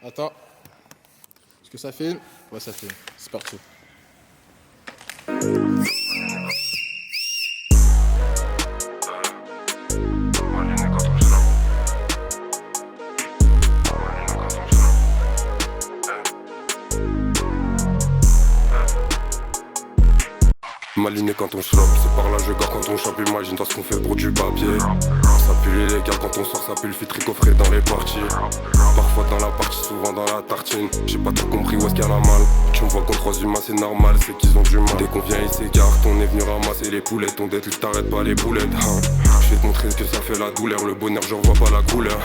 Attends. Est-ce que ça filme? Ouais, ça filme. C'est parti. Maliné quand on chope, c'est par là je gare quand on chope. Imagine toi ce qu'on fait pour du papier. Ça pue l'illégal quand on sort, ça pue le filtre coffré dans les parties. Parfois dans la partie, souvent dans la tartine. J'ai pas trop compris où est-ce qu'il y a la malle. Tu me vois contre trois humains, c'est normal, c'est qu'ils ont du mal. Dès qu'on vient ils s'écartent, on est venu ramasser les poulettes. On dette, t'arrêtes pas les boulettes. Je vais te montrer ce que ça fait la douleur. Le bonheur, je revois pas la couleur.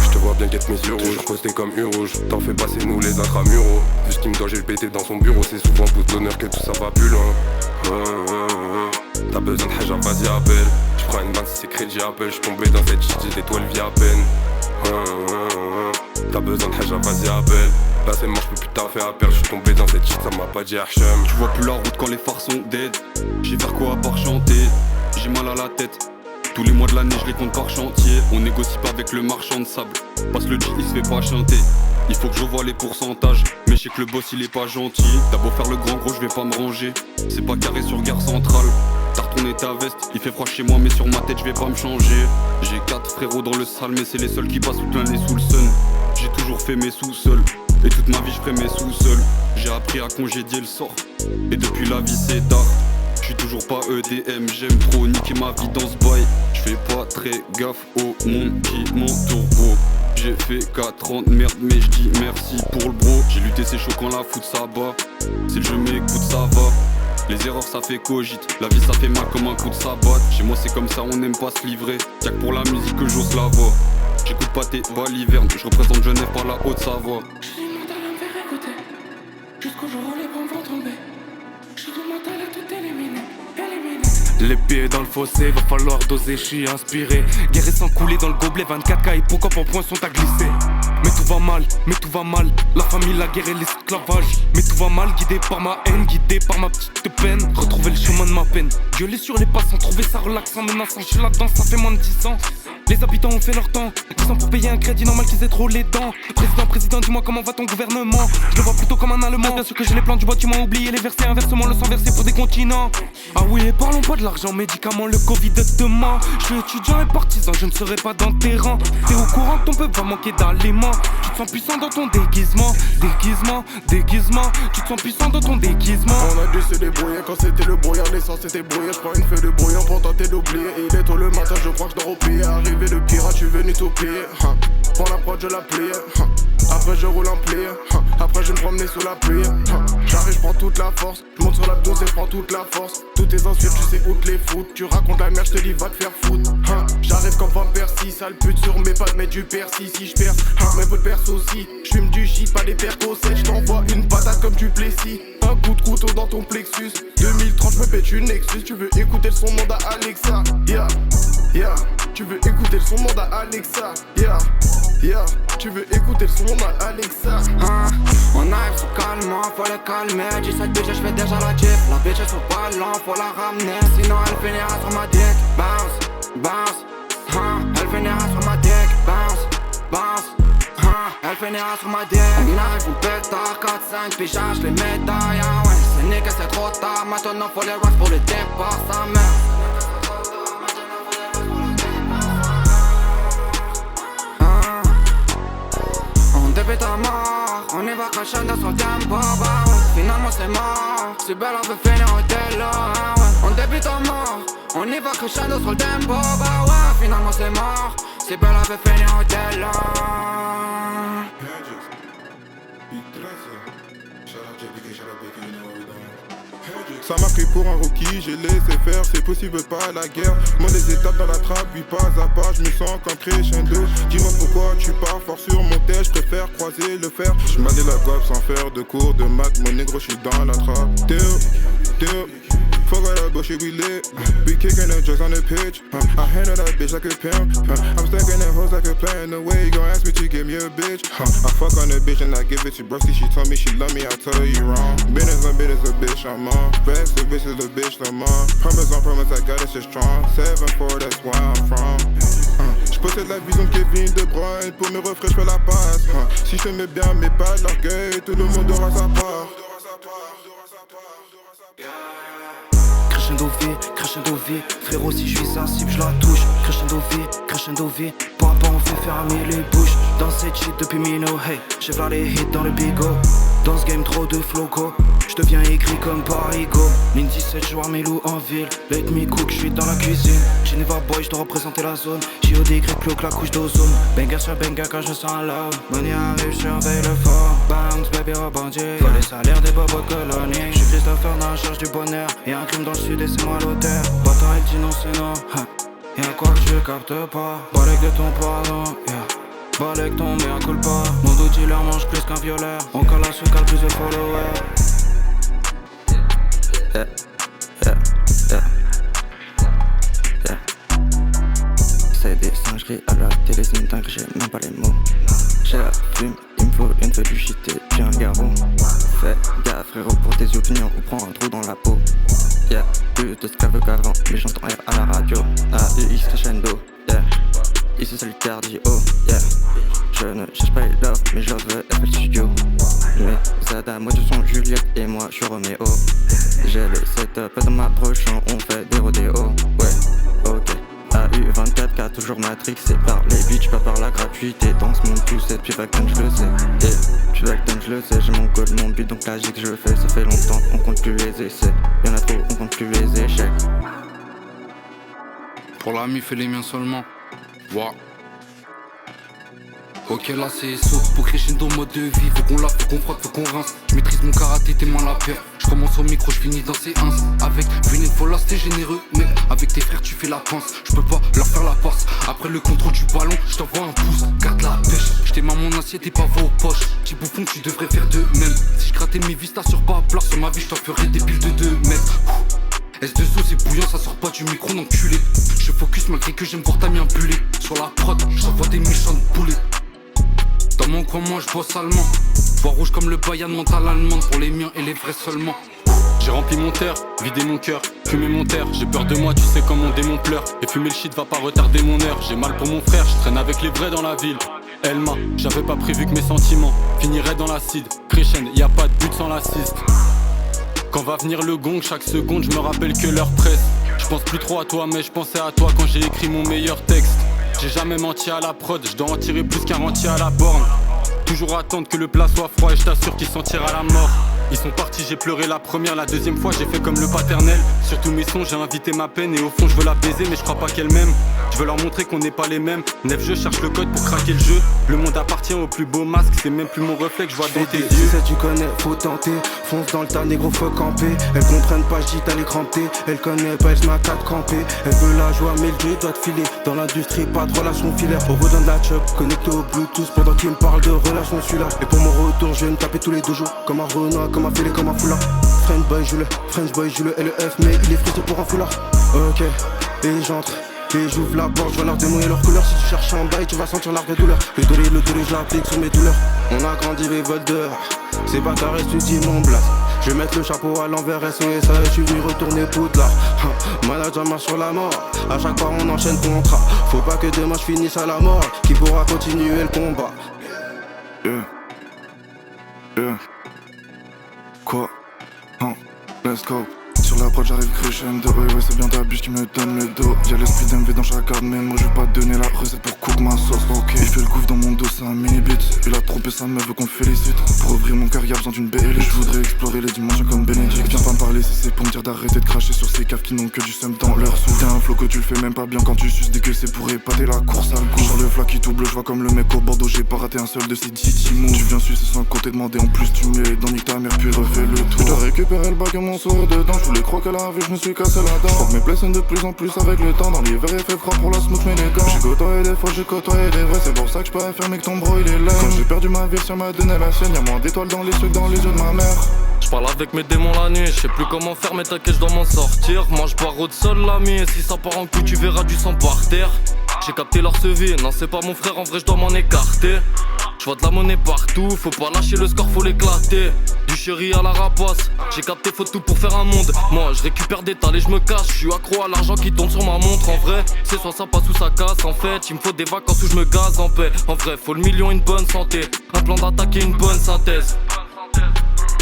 Je te vois bien qu'être mes yeux rouges, posté comme U rouge. T'en fais pas, c'est nous les intramuraux. Vu ce qu'il me doit, j'ai le pété dans son bureau. C'est souvent pouce d'honneur que tout ça va plus loin. T'as besoin de haja, vas-y appelle. J'prends une bande si c'est crédit Apple. J'suis tombé dans cette shit, j'ai des toiles vie à peine. T'as besoin de haja, vas-y appelle. Là c'est mort, j'peux plus taffer à perdre. J'suis tombé dans cette shit, ça m'a pas dit Hachem. Tu vois plus la route quand les phares sont dead. J'ai faire quoi à part chanter. J'ai mal à la tête. Tous les mois de l'année je les compte par chantier. On négocie pas avec le marchand de sable. Parce que le G il se fait pas chanter. Il faut que je vois les pourcentages. Mais je sais que le boss il est pas gentil. T'as beau faire le grand gros, je vais pas me ranger. C'est pas carré sur gare centrale. T'as retourné ta veste, il fait froid chez moi mais sur ma tête je vais pas me changer. J'ai 4 frérots dans le sale mais c'est les seuls qui passent toute l'année sous le sun. J'ai toujours fait mes sous-sols. Et toute ma vie je ferai mes sous-sols. J'ai appris à congédier le sort. Et depuis la vie c'est tard. Je suis toujours pas EDM, j'aime trop niquer ma vie dans ce bail. Je fais pas très gaffe au monde qui m'entoure gros. J'ai fait 4 ans de merde mais je dis merci pour le bro. J'ai lutté c'est chaud quand la foot ça bat. Si le jeu m'écoute ça va. Les erreurs ça fait cogite. La vie ça fait mal comme un coup de sabbat. Chez moi c'est comme ça on aime pas se livrer. Y'a que pour la musique que j'ose la voix. J'écoute pas tes balivernes. Je représente Genève par la Haute-Savoie. J'ai du mental à me faire écouter. Jusqu'au jour où les bombes vont tomber. J'ai du mental à tout éliminer. Les pieds dans le fossé, va falloir doser, je suis inspiré. Guerre sans couler dans le gobelet, 24K et pourquoi en point sont à glisser. Mais tout va mal, mais tout va mal. La famille, la guerre et l'esclavage. Mais tout va mal, guidé par ma haine, guidé par ma petite peine. Retrouver le chemin de ma peine. Gueuler sur les passants, trouver ça relaxant, menaçant. Je suis là-dedans, ça fait moins de 10 ans. Les habitants ont fait leur temps. 10 ans pour payer un crédit, normal qu'ils aient trop les dents. Président, dis-moi comment va ton gouvernement. Je le vois plutôt comme un allemand. Bien sûr que j'ai les plans du bâtiment, oublié les versets. Inversement, le sang versé pour des continents. Ah oui, et parlons pas de l'argent, médicaments, le Covid de demain. Je suis étudiant et partisan, je ne serai pas dans tes rangs. T'es au courant que ton peuple va manquer d'aliments. Tu te sens puissant dans ton déguisement. Déguisement. Tu te sens puissant dans ton déguisement. On a dû se débrouiller quand c'était le brouillard. L'essence était brouillée, je prends une feuille de brouillon pour tenter d'oublier. Il est tôt le matin, je crois que je dois replier. Arrivé de pirate, je suis venu tout plier. Prends la prod, je la plie. Après je roule en plié. Après je me promenais sous la pluie. J'arrive, je prends toute la force. Je monte sur la 12 et je prends toute la force. Toutes tes insultes, tu sais où te les foutre. Tu racontes la merde, je te dis va te faire foutre. J'arrive comme Van Persie, sale pute sur mes pattes, mets du persil. Si je perce, mes potes percent aussi. J'fume du shit, pas des percocets. J't'envoie une patate comme du Plessis. Un coup de couteau dans ton plexus. 2030, je me pète une Nexus. Tu veux écouter le son monde à Alexa. Yeah. Tu veux écouter le son monde à Alexa. Yeah. Tu veux écouter le son monde à Alexa. On arrive sous calmement, faut le calmer. 17 bitch, j'fais déjà la jeep. La bitch est sur ballon, faut la ramener. Sinon elle finira sur ma dick. Bounce. Elle finira sur ma dick. Bounce. Elle finira sur ma dick. On arrive au pétard, 4-5 pigeages, les médailles. Ouais, c'est niqué, c'est trop tard. Maintenant faut les racks pour le départ, sa mère. Début à mort, on y va crescendo sur le tempo, bah ouais. Finalement c'est mort, si belle on veut finir au télo, ouais. On débute à mort, on y va crescendo sur le tempo, bah ouais. Finalement c'est mort, si belle on veut finir au télo. Ça m'a pris pour un rookie, j'ai laissé faire, c'est possible pas la guerre. Moi des étapes dans la trappe, puis pas à pas, je me sens comme crescendo. Dis-moi pourquoi tu pars fort sur mon tête, je préfère croiser le fer. Je m'allais la guap sans faire de cours de maths, mon négro je suis dans la trappe. Théo, fuck all that bullshit we lit. We kicking the drugs on the pitch. I handle that bitch like a pimp. I'm stacking that hoes like a plan. The way you gon' ask me to give me a bitch. I fuck on the bitch and I give it to Brusty. She told me she love me, I told her you wrong. Business on business, a bitch I'm on. Racks the bitch is the bitch I'm on. Promise on promise, I got it shit strong. 7-4, that's where I'm from. Possède la vision de Kevin De Bruyne. Pour mes refrains, j'fais la passe. Si je mets bien, mais pas de l'orgueil, tout le monde aura sa part. Crescendo vie, frérot si je suis sensible je la touche. Crescendo vie, papa on fait fermer les bouches. Dans cette shit depuis Mino, hey, j'ai v'là les hits dans le bigot. Dans ce game trop de floco, je deviens aigri comme Parigo. Ligne 17, je vois mes loups en ville. Let me cook, je suis dans la cuisine. Geneva boy, je dois représenter la zone. JOD, cloque la couche d'ozone. Banger sur banger quand je sens love. Money arrive, je surveille le fort. Bounce, baby, rebondit. Faut les salaires des bobos de colonie. Je suis Christopher dans la charge du bonheur. Y'a un crime dans le sud et c'est moi l'auteur. Bâtard, elle dit non, c'est non. Y'a quoi que tu captes pas. Balèque de ton pardon, yeah. Balèque ton mea culpa. Mon dos dealer mange plus qu'un violeur. On cale à ce cale plus de followers. C'est des singeries à la télé, c'est une dingue, j'ai même pas les mots. J'ai la fume, il me faut une feuille du shit et puis un garrot. Fais gaffe frérot pour tes opinions ou prends un trou dans la peau. Yeah, plus de scave qu'avant, mais j'entends rire à la radio. AUX crescendo, yeah. Ici c'est le cardio, yeah. Je ne cherche pas les love, mais je veux FL Studio. Mes Zada, moi je sont Juliette et moi je suis Roméo. J'ai le setup dans ma prochaine, on fait des rodéos, ouais, ok. AU24K, toujours matrixé par les bitches, pas par la gratuité. Dans ce monde tout c'est, puis Vacton je le sais. Puis Vacton je le sais, j'ai mon code, mon but, donc la gigue je le fais. Ça fait longtemps, on compte plus les essais. Y'en a trop, on compte plus les échecs. Pour l'ami, fais les miens seulement. Wow. Ok là c'est saut, pour crescendo mode de vie. Faut qu'on lave, faut qu'on frotte, faut qu'on rince. Je maîtrise mon karaté, t'es moins la paire. Je commence au micro, je finis dans ces ins. Avec Vinil Folas t'es généreux, mais avec tes frères tu fais la pince. Je peux pas leur faire la passe. Après le contrôle du ballon, je t'envoie un pouce. Garde la pêche, je t'aime mon assiette et pas vos poches. Petit bouffon, tu devrais faire de même. Si je grattais mes vistas sur Bablar, sur ma vie je t'en ferais des piles de 2 mètres. S2O c'est bouillant, ça sort pas du micro d'enculé. Je focus malgré que j'aime voir ta mien bullé. Sur la prod, j'envoie des méchantes boulets. Dans mon coin moi je bosse allemand. Voix rouge comme le Bayern mental allemande. Pour les miens et les vrais seulement. J'ai rempli mon terre, vidé mon cœur, fumé mon terre. J'ai peur de moi, tu sais comme mon démon pleure. Et fumer le shit va pas retarder mon heure. J'ai mal pour mon frère, je traîne avec les vrais dans la ville. Elma, j'avais pas prévu que mes sentiments finiraient dans l'acide. Crescend, y a pas de but sans l'assist. Quand va venir le gong, chaque seconde je me rappelle que l'heure presse. Je pense plus trop à toi mais je pensais à toi quand j'ai écrit mon meilleur texte. J'ai jamais menti à la prod, je dois en tirer plus qu'un rentier à la borne. Toujours attendre que le plat soit froid et je t'assure qu'il sentira la mort. Ils sont partis, j'ai pleuré la première, la deuxième fois j'ai fait comme le paternel. Sur tous mes sons j'ai invité ma peine et au fond je veux la baiser mais je crois pas qu'elle m'aime. Je veux leur montrer qu'on n'est pas les mêmes. Nef je cherche le code pour craquer le jeu. Le monde appartient au plus beau masque, c'est même plus mon reflet que je vois dans tes yeux. Ça tu connais, faut tenter. Fonce dans le tas, négro faut camper. Elles comprennent pas, j'dis t'as les crampé. Elle connaît pas, elle se met à 4 campé. Elle veut la joie mais le jeu doit te filer. Dans l'industrie pas de relation filaire. On redonne la chop, connecté au bluetooth. Pendant qu'il me parle de relation celui-là. Et pour mon retour je vais me taper tous les 2 jours. Comme un Renoir, comme un filet, comme un foulard. French boy joue le LEF mais il est frustré pour un foulard. Ok, et j'entre. Et j'ouvre la porte, je vois leur démon et leur couleur. Si tu cherches un bail, tu vas sentir la vraie douleur. Le dolé, je l'applique sur mes douleurs. On a grandi les vols dehors. C'est pas carré, tu dis mon blast. Je vais mettre le chapeau à l'envers, SOS, je suis venu retourner Poudlard. Manager marche sur la mort. À chaque fois on enchaîne contrat. Faut pas que demain je finisse à la mort. Qui pourra continuer le combat? Quoi? Let's go. Sur la prod j'arrive crescendo. Ouais c'est bien ta biche qui me donne le dos. Y'a l'esprit d'MV dans chaque carte mais moi je vais pas te donner la recette pour cook ma sauce. Ok, il fait le gouffre dans mon dos, c'est un mini beat. Il a trompé sa meuf, veut qu'on le félicite. Pour ouvrir mon cœur y'a besoin d'une BL. Je voudrais explorer les dimensions comme Bénédicte. Viens pas me parler si c'est pour me dire d'arrêter de cracher sur ces caves qui n'ont que du seum dans leur souffle. T'as un flow que tu le fais même pas bien quand tu suces. Dès que c'est pour épater la course à le goût. Sur le flac qui double, je vois comme le mec au Bordeaux. J'ai pas raté un seul de ces 10 mots. Tu viens sucer sans compter demander en plus tu mets dans nique ta mère puis refais le tour. Je dois récupérer le bac et mon sourire dedans. Je voulais croquer la vie, je me suis cassé la dent. Je crois que mes plaies saignent de plus en plus avec le temps. Dans l'hiver il fait froid pour la smooth mais les gants. J'ai côtoyé des faux, j'ai côtoyé des vrais. C'est pour ça que je peux affirmer que ton bro il est là. Quand j'ai perdu ma vie, ça m'a donné la sienne. Y'a moins d'étoiles dans les yeux que dans les yeux de ma mère. Je parle avec mes démons la nuit, je sais plus comment faire mais t'inquiète je dois m'en sortir. Moi je pars au sol l'ami et si ça part en couille tu verras du sang par terre. J'ai capté leur sevi, non c'est pas mon frère en vrai je dois m'en écarter. J'vois de la monnaie partout, faut pas lâcher le score, faut l'éclater. Du chéri à la rapace, j'ai capté, faut tout pour faire un monde. Moi je récupère des talents et je me casse. Je suis accro à l'argent qui tombe sur ma montre. En vrai, c'est soit ça passe ou ça casse. En fait, il me faut des vacances où je me gaze en paix. En vrai, faut le million et une bonne santé. Un plan d'attaque et une bonne synthèse.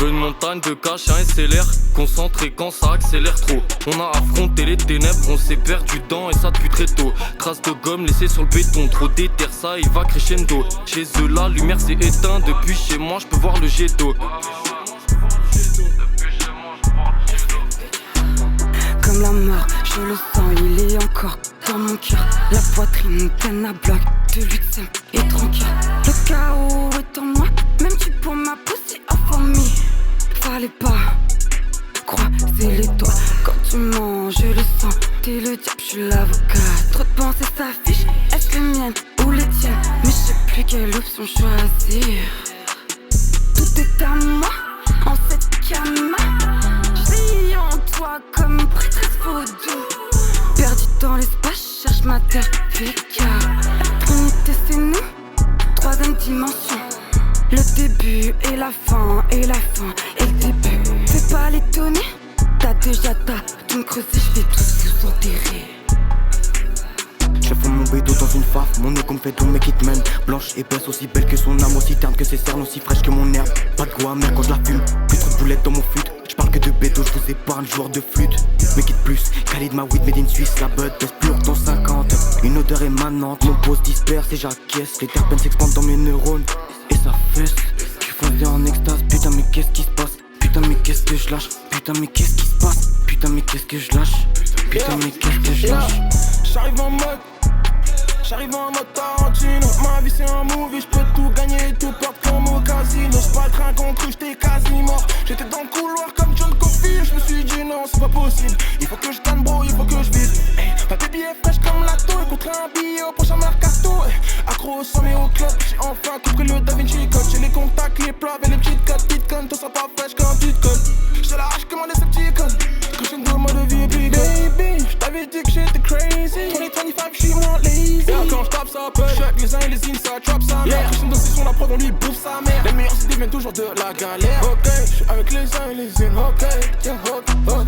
Une montagne de cash, un SLR. Concentré quand ça accélère trop. On a affronté les ténèbres, on s'est perdu dedans et ça depuis très tôt. Traces de gomme laissées sur le béton, trop d'éther, ça il va crescendo. Chez eux la lumière s'est éteinte, depuis chez moi je peux voir le jet d'eau. Comme la mort, je le sens, il est encore dans mon cœur. La poitrine pleine à bloc de lutte simple et tranquille. Le chaos est en moi, même tu pour ma poussée affamée. Fallait pas croiser les doigts quand tu manges, je le sens. T'es le diable, je suis l'avocat. Trop de pensées s'affichent, est-ce les miennes ou les tiennes? Mais je sais plus quelle option choisir. Tout est à moi, en cette cama. J'vis en toi comme une prêtresse vaudou. Perdu dans l'espace, cherche ma terre féca. La Trinité c'est nous, troisième dimension. Le début et la fin, et la fin et le début. Fais pas l'étonner, t'as déjà tout me creuser, je vais tous vous enterrer. Je fonds mon bédo dans une faf, mon égo me fait ton mec hitman. Blanche, épaisse, aussi belle que son âme, aussi terne que ses cernes, aussi fraîche que mon herbe. Pas de goût amer quand je la fume, plus trop de boulettes dans mon flûte. J'parle que de bédo, je vous épargne, joueur de flûte. Me quitte plus, Khalid ma weed made in Suisse. La bud pèse plus dans 50, une odeur émanante. Mon pose disperse et j'acquiesce, les terpènes s'expandent dans mes neurones. Et ça fesse, je suis fondé en extase. Putain mais qu'est-ce qui se passe? Putain mais qu'est-ce que je lâche? Putain mais qu'est-ce qui se passe? Putain mais qu'est-ce que je lâche? Putain mais qu'est-ce que je lâche? J'arrive en mode Tarantino. Ma vie c'est un movie, j'peux tout gagner, tout perdre comme au casino. C'est pas le train qu'on cru, j'étais quasi mort. J'étais dans le couloir comme John Coffey. Je me suis dit non, c'est pas possible. Il faut que je gagne bro, il faut que je vive. Ma baby est fraîche comme lato. Et contre un billet au prochain mercato. Accro au sommet au club, j'ai enfin compris le Da Vinci Code. J'ai les contacts, les plats et les petites cotes. Bitcoin, tout ça pas fraîche quand tu te colles. J'ai la hache comme un Decepticon. Crescendo mode vie et puis baby, j't'avais dit que j'étais crazy. 2025, j'suis moins lazy. Quand j'tape ça peut, check les uns et les inside, trap sa mère. Crescendo c'est sur la prod, on lui bouffe sa mère. Les meilleurs idées viennent toujours de la galère. Ok, j'suis avec les uns et les unes, ok, yeah, ok, ok.